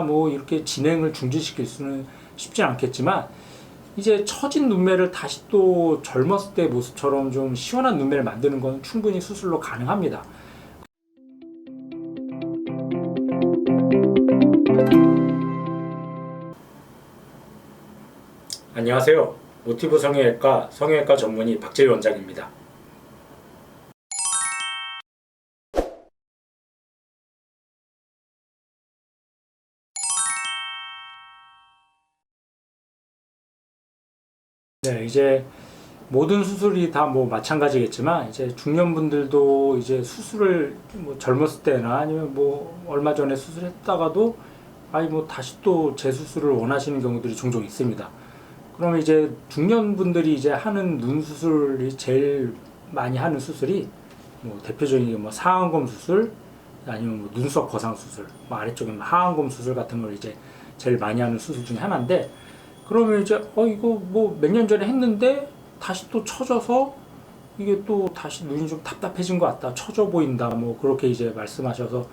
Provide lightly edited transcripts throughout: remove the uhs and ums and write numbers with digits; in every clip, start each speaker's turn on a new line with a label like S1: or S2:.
S1: 뭐 이렇게 진행을 중지시킬 수는 쉽진 않겠지만 이제 처진 눈매를 다시 또 젊었을 때 모습처럼 좀 시원한 눈매를 만드는 건 충분히 수술로 가능합니다. 안녕하세요. 모티브 성형외과 전문의 박재희 원장입니다. 네, 이제 모든 수술이 다 뭐 마찬가지겠지만 이제 중년분들도 이제 수술을 뭐 젊었을 때나 아니면 뭐 얼마 전에 수술했다가도 아니 뭐 다시 또 재수술을 원하시는 경우들이 종종 있습니다. 그러면 이제 중년분들이 이제 하는 눈 수술이 제일 많이 하는 수술이 뭐 대표적인 게 뭐 상안검 수술 아니면 뭐 눈썹 거상 수술, 뭐 아래쪽에 하안검 수술 같은 걸 이제 제일 많이 하는 수술 중에 하나인데, 그러면 이제 이거 뭐 몇 년 전에 했는데 다시 또 처져서 이게 또 다시 눈이 좀 답답해진 것 같다, 처져 보인다, 뭐 그렇게 이제 말씀하셔서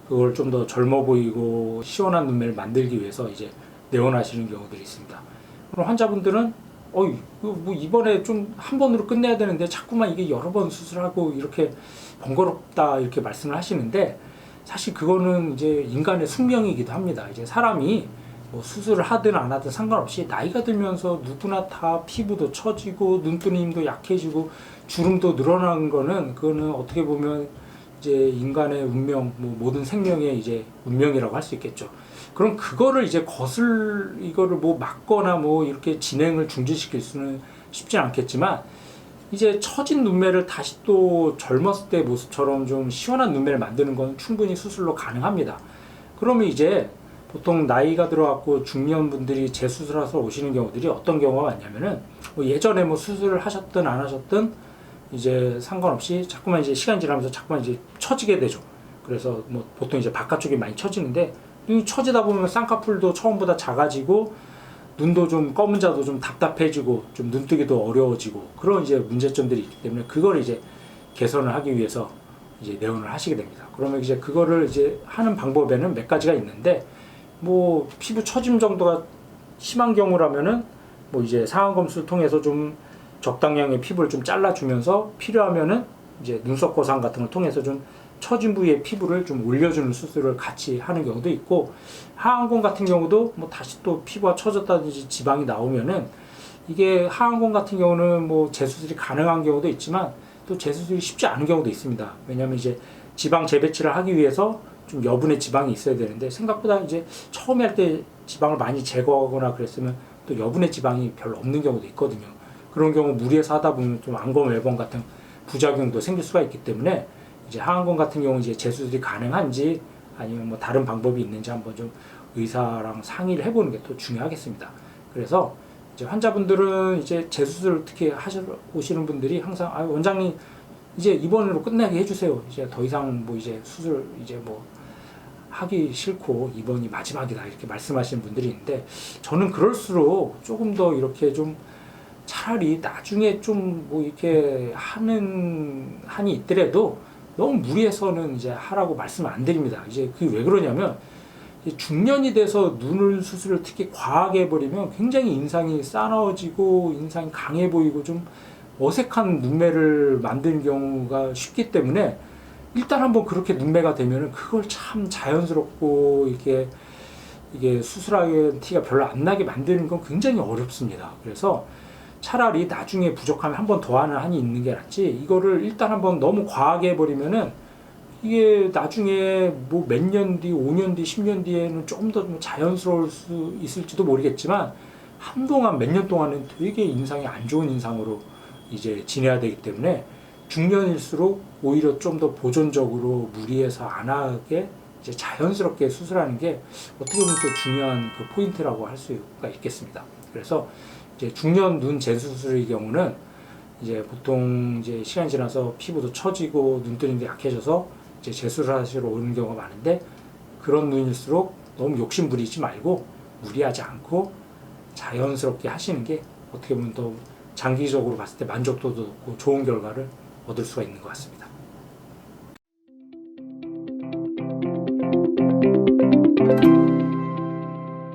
S1: 그걸 좀 더 젊어 보이고 시원한 눈매를 만들기 위해서 이제 내원하시는 경우들이 있습니다. 그럼 환자분들은 뭐 이번에 좀 한 번으로 끝내야 되는데 자꾸만 이게 여러 번 수술하고 이렇게 번거롭다 이렇게 말씀을 하시는데, 사실 그거는 이제 인간의 숙명이기도 합니다. 이제 사람이 뭐 수술을 하든 안 하든 상관없이 나이가 들면서 누구나 다 피부도 처지고 눈뜨는 힘도 약해지고 주름도 늘어나는 거는, 그거는 어떻게 보면 이제 인간의 운명, 뭐 모든 생명의 이제 운명이라고 할 수 있겠죠. 그럼 그거를 이제 이거를 뭐 막거나 뭐 이렇게 진행을 중지시킬 수는 쉽진 않겠지만, 이제 처진 눈매를 다시 또 젊었을 때 모습처럼 좀 시원한 눈매를 만드는 건 충분히 수술로 가능합니다. 그러면 이제 보통 나이가 들어갖고 중년분들이 재수술하러 오시는 경우들이 어떤 경우가 많냐면은, 뭐 예전에 뭐 수술을 하셨든 안 하셨든 이제 상관없이 자꾸만 이제 시간이 지나면서 자꾸만 이제 처지게 되죠. 그래서 뭐 보통 이제 바깥쪽이 많이 처지는데, 눈이 처지다 보면 쌍꺼풀도 처음보다 작아지고 눈도 좀 검은 자도 좀 답답해지고 좀 눈뜨기도 어려워지고 그런 이제 문제점들이 있기 때문에, 그걸 이제 개선을 하기 위해서 이제 내원을 하시게 됩니다. 그러면 이제 그거를 이제 하는 방법에는 몇 가지가 있는데, 뭐 피부 처짐 정도가 심한 경우라면은 뭐 이제 상안검수를 통해서 좀 적당량의 피부를 좀 잘라주면서 필요하면은 이제 눈썹 거상 같은 걸 통해서 좀 처진 부위의 피부를 좀 올려주는 수술을 같이 하는 경우도 있고, 하안검 같은 경우도 뭐 다시 또 피부가 처졌다든지 지방이 나오면은, 이게 하안검 같은 경우는 뭐 재수술이 가능한 경우도 있지만 또 재수술이 쉽지 않은 경우도 있습니다. 왜냐하면 이제 지방 재배치를 하기 위해서 좀 여분의 지방이 있어야 되는데, 생각보다 이제 처음에 할 때 지방을 많이 제거하거나 그랬으면 또 여분의 지방이 별로 없는 경우도 있거든요. 그런 경우 무리해서 하다 보면 좀 안검, 외검 같은 부작용도 생길 수가 있기 때문에, 이제 하안검 같은 경우 이제 재수술이 가능한지 아니면 뭐 다른 방법이 있는지 한번 좀 의사랑 상의를 해보는 게 또 중요하겠습니다. 그래서 이제 환자분들은 이제 재수술 특히 오시는 분들이 항상 원장님 이제 입원으로 끝나게 해주세요. 이제 더 이상 뭐 이제 수술 이제 뭐 하기 싫고 입원이 마지막이다 이렇게 말씀하시는 분들이 있는데, 저는 그럴수록 조금 더 이렇게 좀 차라리 나중에 좀 뭐 이렇게 하는 한이 있더라도 너무 무리해서는 이제 하라고 말씀을 안 드립니다. 이제 그게 왜 그러냐면, 중년이 돼서 눈을 수술을 특히 과하게 해버리면 굉장히 인상이 싸나워지고 인상이 강해 보이고 좀 어색한 눈매를 만드는 경우가 쉽기 때문에, 일단 한번 그렇게 눈매가 되면은 그걸 참 자연스럽고 이게 수술하는 티가 별로 안 나게 만드는 건 굉장히 어렵습니다. 그래서 차라리 나중에 부족하면 한 번 더 하는 한이 있는 게 낫지, 이거를 일단 한번 너무 과하게 해버리면은 이게 나중에 뭐 몇 년 뒤, 5년 뒤, 10년 뒤에는 조금 더 자연스러울 수 있을지도 모르겠지만, 한동안 몇 년 동안은 되게 인상이 안 좋은 인상으로 이제 지내야 되기 때문에, 중년일수록 오히려 좀 더 보존적으로 무리해서 안 하게 이제 자연스럽게 수술하는 게 어떻게 보면 또 중요한 그 포인트라고 할 수가 있겠습니다. 그래서 이제 중년 눈 재수술의 경우는 이제 보통 이제 시간이 지나서 피부도 처지고 눈뜨림도 약해져서 이제 재수술을 하시러 오는 경우가 많은데, 그런 눈일수록 너무 욕심 부리지 말고 무리하지 않고 자연스럽게 하시는 게 어떻게 보면 더 장기적으로 봤을 때 만족도도 높고 좋은 결과를 얻을 수가 있는 것 같습니다.